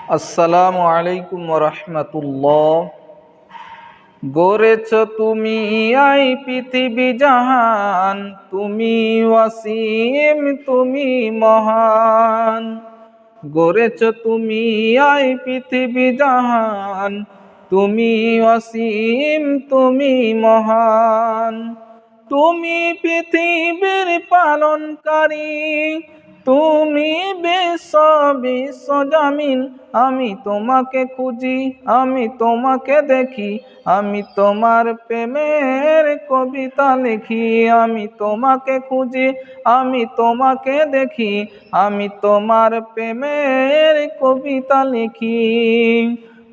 আসসালামু আলাইকুম রহমতুল্লাহ। গড়েছ তুমি এই পৃথিবী জাহান, তুমি ওয়াসিম, তুমি মহান। গড়েছ তুমি এই পৃথিবী জাহান, তুমি ওয়াসিম, তুমি মহান। তুমি পৃথিবীর পালনকারী, তুমি বিশ্ব জামিন। আমি তোমাকে খুঁজি, আমি তোমাকে দেখি, আমি তোমার প্রেমের কবিতা লিখি। আমি তোমাকে খুঁজি, আমি তোমাকে দেখি, আমি তোমার প্রেমের কবিতা লিখি।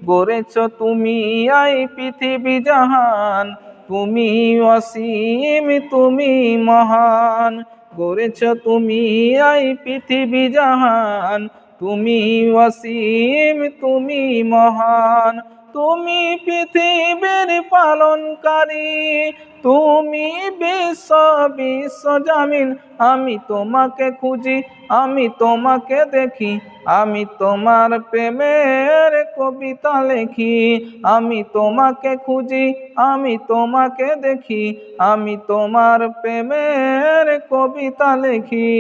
গড়েছ তুমি এই পৃথিবী জাহান, তুমি অসীম, তুমি মহান। গড়েছ তুমি এই পৃথিবী জাহান, তুমি অসীম, তুমি মহান। তুমি পৃথিবীর পালনকারী, তুমি বিশ্ব জামিন। আমি তোমাকে খুঁজি, আমি তোমাকে দেখি, আমি তোমার প্রেমের কবিতা লিখি। আমি তোমাকে খুঁজি, আমি তোমাকে দেখি, আমি তোমার প্রেমের কবিতা লিখি।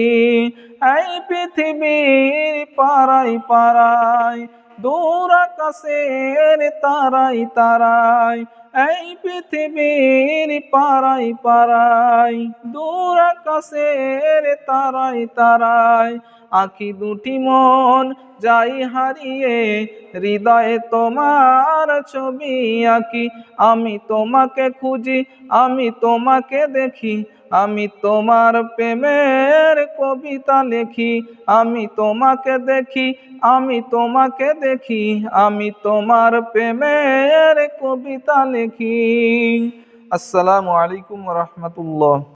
এই পৃথিবীর পাড়ায় পাড়ায়, দূর আকাশের তারাই তারাই। এই পৃথিবীর পাড়ায় পাড়ায়, দূর আকাশের তারাই তারাই। আঁখি দুটি মন যাই হারিয়ে, হৃদয়ে তোমার ছবি আঁকি। আমি তোমাকে খুঁজি, আমি তোমাকে দেখি, আমি তোমার প্রেমের কবিতা লিখি। আমি তোমাকে দেখি, আমি তোমাকে দেখি, আমি তোমার প্রেমের কবিতা লিখি। আসসালামু আলাইকুম রহমতুল্লাহ।